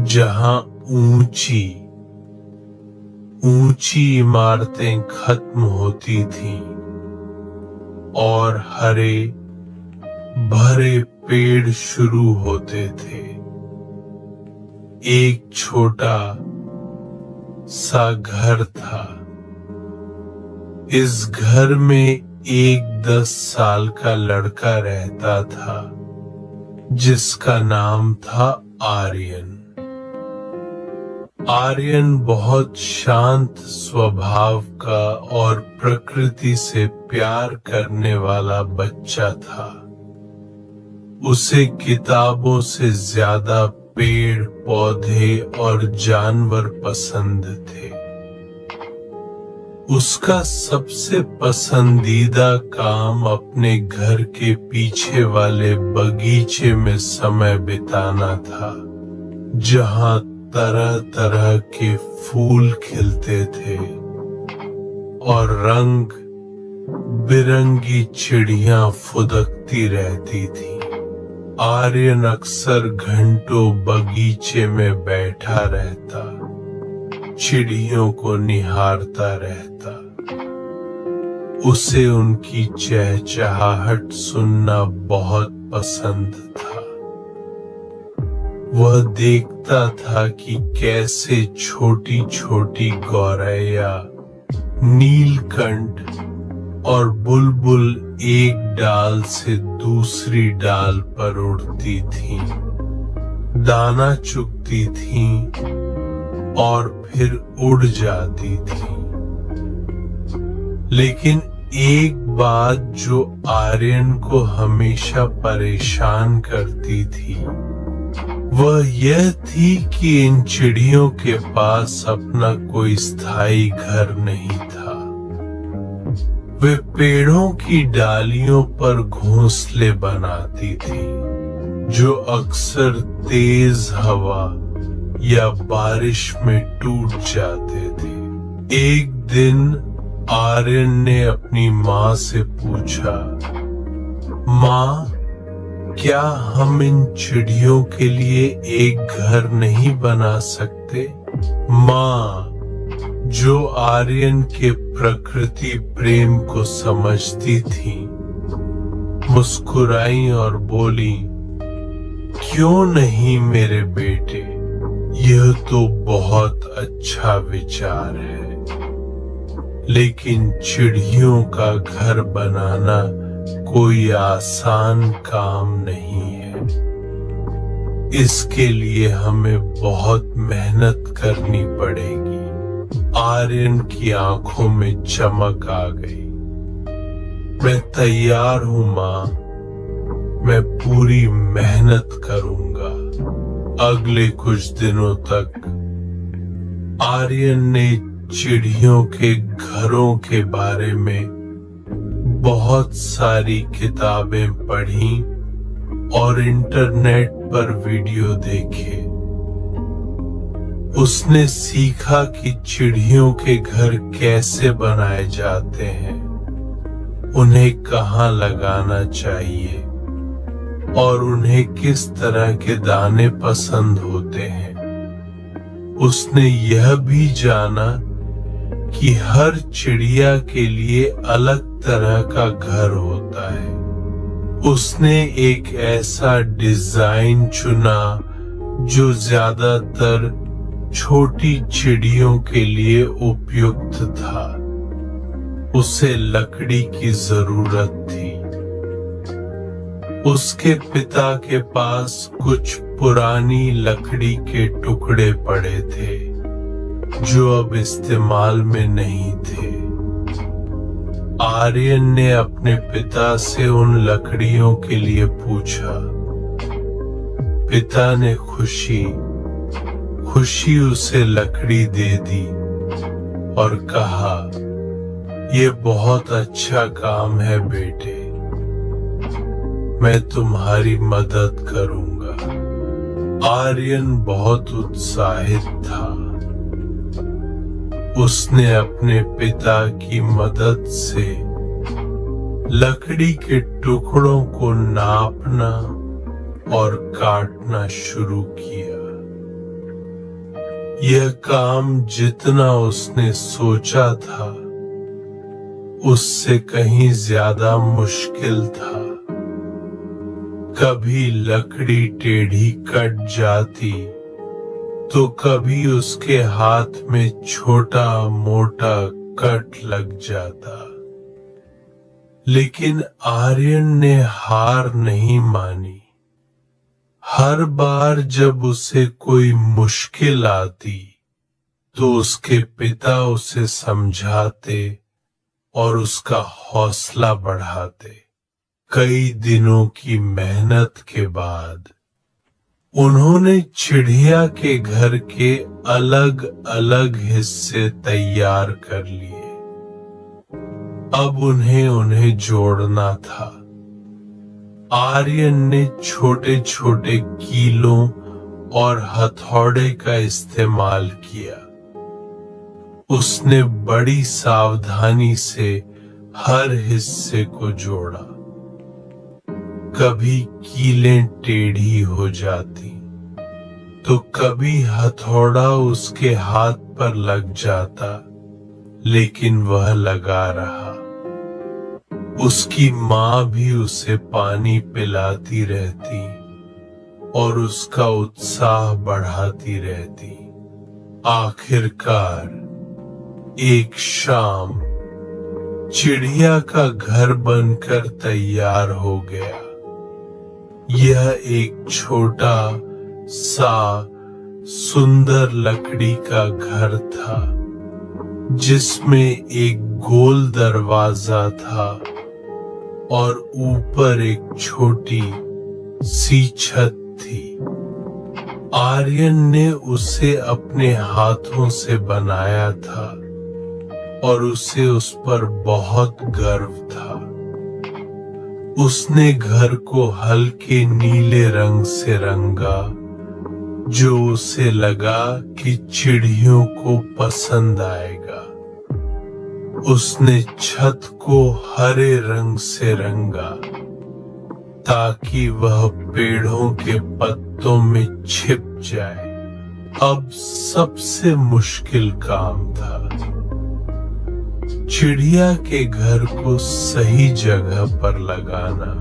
जहां ऊंची ऊंची इमारतें खत्म होती थीं और हरे भरे पेड़ शुरू होते थे। एक छोटा सा घर था। इस घर में एक 10 साल का लड़का रहता था जिसका नाम था आर्यन। आर्यन बहुत शांत स्वभाव का और प्रकृति से प्यार करने वाला बच्चा था। उसे किताबों से ज्यादा पेड़ पौधे और जानवर पसंद थे। उसका सबसे पसंदीदा काम अपने घर के पीछे वाले बगीचे में समय बिताना था, जहां तरह तरह के फूल खिलते थे और रंग बिरंगी चिड़ियां फुदकती रहती थी। आर्यन अक्सर घंटों बगीचे में बैठा रहता, चिड़ियों को निहारता रहता। उसे उनकी चहचहाहट सुनना बहुत पसंद था। वह देखता था कि कैसे छोटी छोटी गौरैया, नीलकंठ और बुलबुल एक डाल से दूसरी डाल पर उड़ती थीं, दाना चुगती थीं और फिर उड़ जाती थीं। लेकिन एक बात जो आर्यन को हमेशा परेशान करती थी, वह यह थी कि इन चिड़ियों के पास अपना कोई स्थायी घर नहीं था। वे पेड़ों की डालियों पर घोंसले बनाती थी, जो अक्सर तेज हवा या बारिश में टूट जाते थे। एक दिन आर्यन ने अपनी माँ से पूछा, माँ, क्या हम इन चिड़ियों के लिए एक घर नहीं बना सकते? माँ, जो आर्यन के प्रकृति प्रेम को समझती थी, मुस्कुराई और बोली, क्यों नहीं मेरे बेटे, यह तो बहुत अच्छा विचार है। लेकिन चिड़ियों का घर बनाना कोई आसान काम नहीं है। इसके लिए हमें बहुत मेहनत करनी पड़ेगी। आर्यन की आंखों में चमक आ गई। मैं तैयार हूं माँ, मैं पूरी मेहनत करूंगा। अगले कुछ दिनों तक आर्यन ने चिड़ियों के घरों के बारे में बहुत सारी किताबें पढ़ी और इंटरनेट पर वीडियो देखे। उसने सीखा कि चिड़ियों के घर कैसे बनाए जाते हैं, उन्हें कहाँ लगाना चाहिए और उन्हें किस तरह के दाने पसंद होते हैं। उसने यह भी जाना कि हर चिड़िया के लिए अलग तरह का घर होता है। उसने एक ऐसा डिजाइन चुना जो ज्यादातर छोटी चिड़ियों के लिए उपयुक्त था। उसे लकड़ी की जरूरत थी। उसके पिता के पास कुछ पुरानी लकड़ी के टुकड़े पड़े थे जो अब इस्तेमाल में नहीं थे। आर्यन ने अपने पिता से उन लकड़ियों के लिए पूछा। पिता ने खुशी खुशी उसे लकड़ी दे दी और कहा, ये बहुत अच्छा काम है बेटे, मैं तुम्हारी मदद करूंगा। आर्यन बहुत उत्साहित था। उसने अपने पिता की मदद से लकड़ी के टुकड़ों को नापना और काटना शुरू किया। यह काम जितना उसने सोचा था उससे कहीं ज्यादा मुश्किल था। कभी लकड़ी टेढ़ी कट जाती तो कभी उसके हाथ में छोटा मोटा कट लग जाता, लेकिन आर्यन ने हार नहीं मानी। हर बार जब उसे कोई मुश्किल आती तो उसके पिता उसे समझाते और उसका हौसला बढ़ाते। कई दिनों की मेहनत के बाद उन्होंने चिड़िया के घर के अलग अलग हिस्से तैयार कर लिए। अब उन्हें जोड़ना था। आर्यन ने छोटे छोटे कीलों और हथौड़े का इस्तेमाल किया। उसने बड़ी सावधानी से हर हिस्से को जोड़ा। कभी कीलें टेढ़ी हो जाती तो कभी हथौड़ा उसके हाथ पर लग जाता, लेकिन वह लगा रहा। उसकी माँ भी उसे पानी पिलाती रहती और उसका उत्साह बढ़ाती रहती। आखिरकार एक शाम चिड़िया का घर बनकर तैयार हो गया। यह एक छोटा सा सुंदर लकड़ी का घर था, जिसमें एक गोल दरवाजा था और ऊपर एक छोटी सी छत थी। आर्यन ने उसे अपने हाथों से बनाया था और उसे उस पर बहुत गर्व था। उसने घर को हल्के नीले रंग से रंगा, जो उसे लगा कि चिड़ियों को पसंद आएगा। उसने छत को हरे रंग से रंगा ताकि वह पेड़ों के पत्तों में छिप जाए। अब सबसे मुश्किल काम था चिड़िया के घर को सही जगह पर लगाना।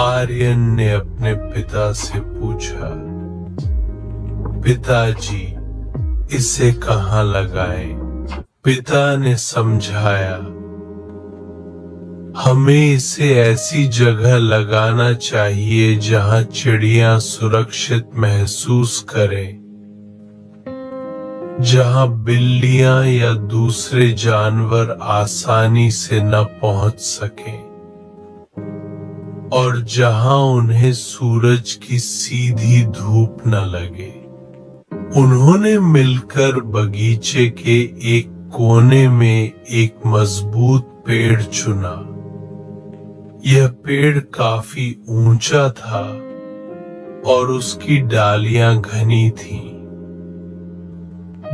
आर्यन ने अपने पिता से पूछा, पिताजी इसे कहाँ लगाएं? पिता ने समझाया, हमें इसे ऐसी जगह लगाना चाहिए जहां चिड़िया सुरक्षित महसूस करें, जहां बिल्लियां या दूसरे जानवर आसानी से न पहुंच सकें और जहां उन्हें सूरज की सीधी धूप न लगे। उन्होंने मिलकर बगीचे के एक कोने में एक मजबूत पेड़ चुना। यह पेड़ काफी ऊंचा था और उसकी डालियां घनी थीं,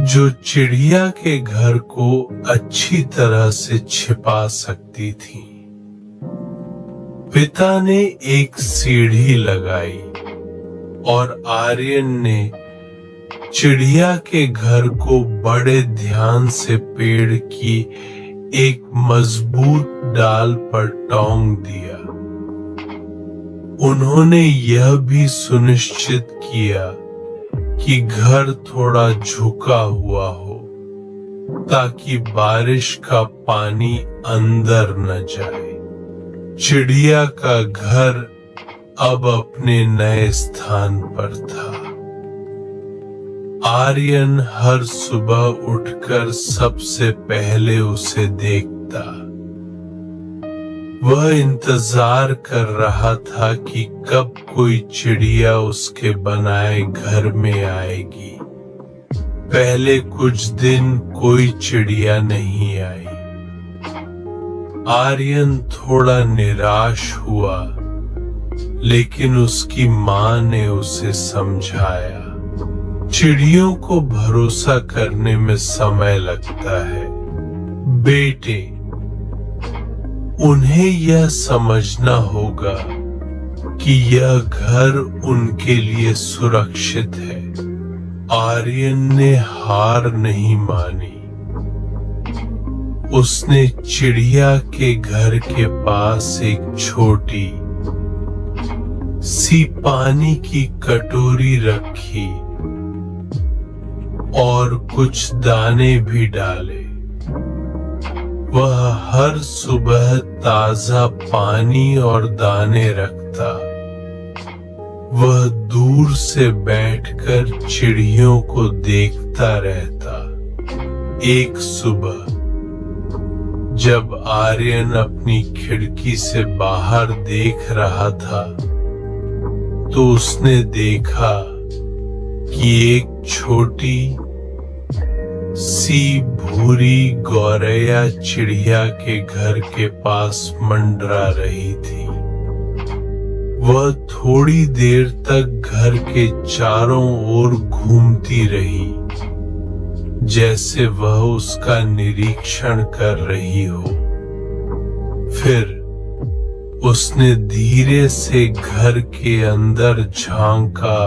जो चिड़िया के घर को अच्छी तरह से छिपा सकती थी। पिता ने एक सीढ़ी लगाई और आर्यन ने चिड़िया के घर को बड़े ध्यान से पेड़ की एक मजबूत डाल पर टोंक दिया। उन्होंने यह भी सुनिश्चित किया कि घर थोड़ा झुका हुआ हो ताकि बारिश का पानी अंदर न जाए। चिड़िया का घर अब अपने नए स्थान पर था। आर्यन हर सुबह उठकर सबसे पहले उसे देखता। वह इंतजार कर रहा था कि कब कोई चिड़िया उसके बनाए घर में आएगी। पहले कुछ दिन कोई चिड़िया नहीं आई। आर्यन थोड़ा निराश हुआ, लेकिन उसकी माँ ने उसे समझाया, चिड़ियों को भरोसा करने में समय लगता है बेटे। उन्हें यह समझना होगा कि यह घर उनके लिए सुरक्षित है। आर्यन ने हार नहीं मानी। उसने चिड़िया के घर के पास एक छोटी सी पानी की कटोरी रखी और कुछ दाने भी डाले। वह हर सुबह ताजा पानी और दाने रखता। वह दूर से बैठकर चिड़ियों को देखता रहता। एक सुबह जब आर्यन अपनी खिड़की से बाहर देख रहा था तो उसने देखा कि एक छोटी सी भूरी गौरैया चिड़िया के घर के पास मंडरा रही थी। वह थोड़ी देर तक घर के चारों ओर घूमती रही, जैसे वह उसका निरीक्षण कर रही हो। फिर उसने धीरे से घर के अंदर झांका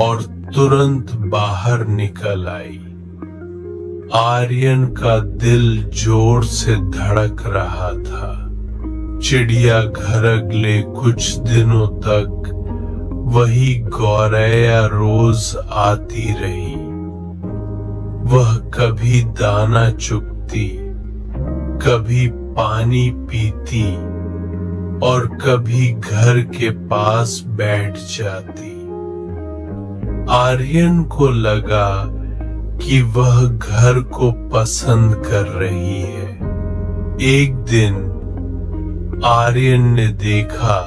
और तुरंत बाहर निकल आई। आर्यन का दिल जोर से धड़क रहा था। चिड़िया घर अगले कुछ दिनों तक वही गौरैया रोज आती रही। वह कभी दाना चुगती, कभी पानी पीती और कभी घर के पास बैठ जाती। आर्यन को लगा कि वह घर को पसंद कर रही है। एक दिन आर्यन ने देखा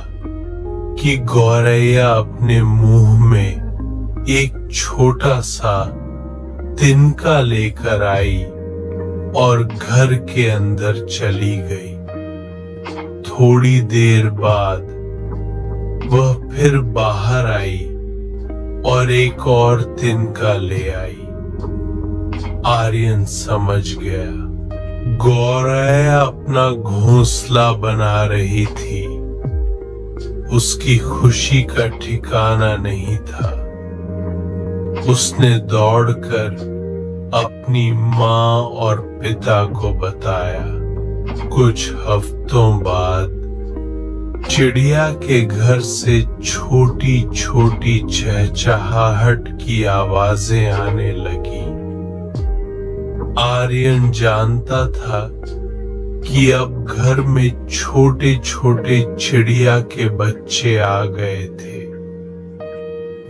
कि गौरैया अपने मुंह में एक छोटा सा तिनका लेकर आई और घर के अंदर चली गई। थोड़ी देर बाद वह फिर बाहर आई और एक और तिनका ले आई। आर्यन समझ गया गौरैया अपना घोंसला बना रही थी। उसकी खुशी का ठिकाना नहीं था। उसने दौड़कर अपनी माँ और पिता को बताया। कुछ हफ्तों बाद चिड़िया के घर से छोटी छोटी चहचहाहट की आवाजें आने लगी। आर्यन जानता था कि अब घर में छोटे छोटे चिड़िया के बच्चे आ गए थे।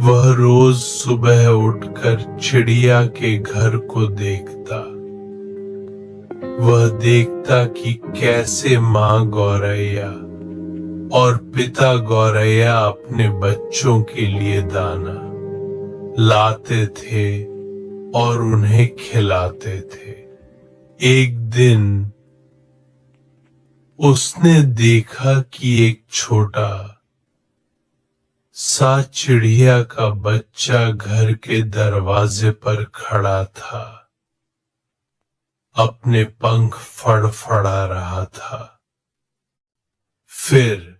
वह रोज सुबह उठकर चिड़िया के घर को देखता। वह देखता कि कैसे माँ गौरैया और पिता गौरैया अपने बच्चों के लिए दाना लाते थे और उन्हें खिलाते थे। एक दिन उसने देखा कि एक छोटा सा चिड़िया का बच्चा घर के दरवाजे पर खड़ा था। अपने पंख फड़फड़ा रहा था। फिर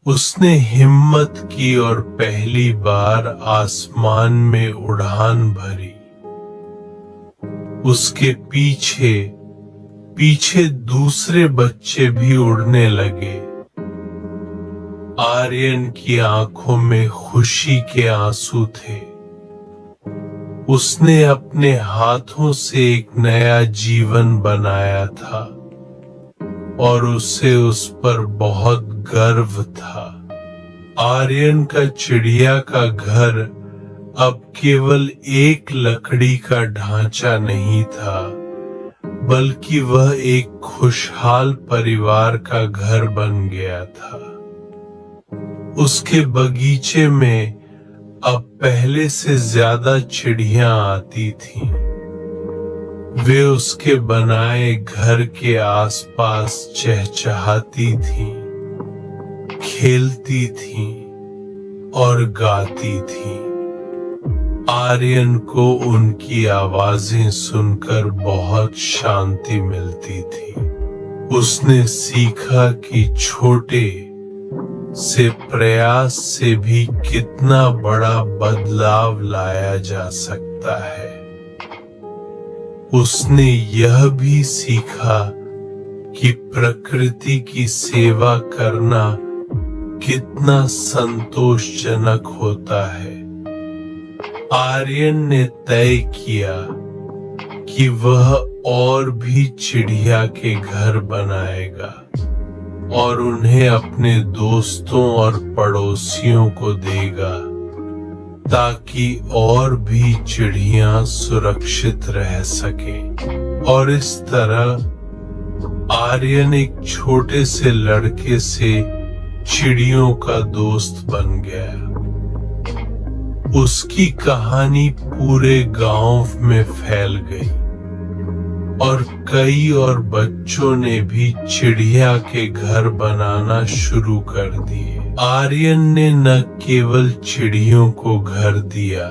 उसने हिम्मत की और पहली बार आसमान में उड़ान भरी। उसके पीछे पीछे दूसरे बच्चे भी उड़ने लगे। आर्यन की आंखों में खुशी के आंसू थे। उसने अपने हाथों से एक नया जीवन बनाया था और उसे उस पर बहुत गर्व था। आर्यन का चिड़िया का घर अब केवल एक लकड़ी का ढांचा नहीं था, बल्कि वह एक खुशहाल परिवार का घर बन गया था। उसके बगीचे में अब पहले से ज्यादा चिड़ियां आती थीं। वे उसके बनाए घर के आसपास चहचहाती थीं, खेलती थीं और गाती थीं। आर्यन को उनकी आवाजें सुनकर बहुत शांति मिलती थी। उसने सीखा कि छोटे से प्रयास से भी कितना बड़ा बदलाव लाया जा सकता है। उसने यह भी सीखा कि प्रकृति की सेवा करना कितना संतोषजनक होता है। आर्यन ने तय किया कि वह और भी चिड़िया के घर बनाएगा और उन्हें अपने दोस्तों और पड़ोसियों को देगा ताकि और भी चिड़िया सुरक्षित रह सकें। और इस तरह आर्यन एक छोटे से लड़के से चिड़ियों का दोस्त बन गया। उसकी कहानी पूरे गांव में फैल गई और कई और बच्चों ने भी चिड़िया के घर बनाना शुरू कर दिए। आर्यन ने न केवल चिड़ियों को घर दिया,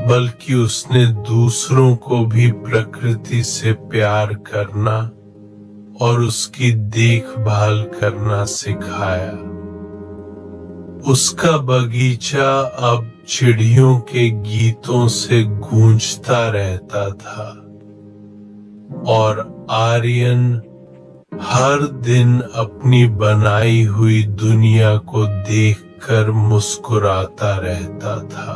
बल्कि उसने दूसरों को भी प्रकृति से प्यार करना और उसकी देखभाल करना सिखाया। उसका बगीचा अब चिड़ियों के गीतों से गूंजता रहता था और आर्यन हर दिन अपनी बनाई हुई दुनिया को देखकर मुस्कुराता रहता था।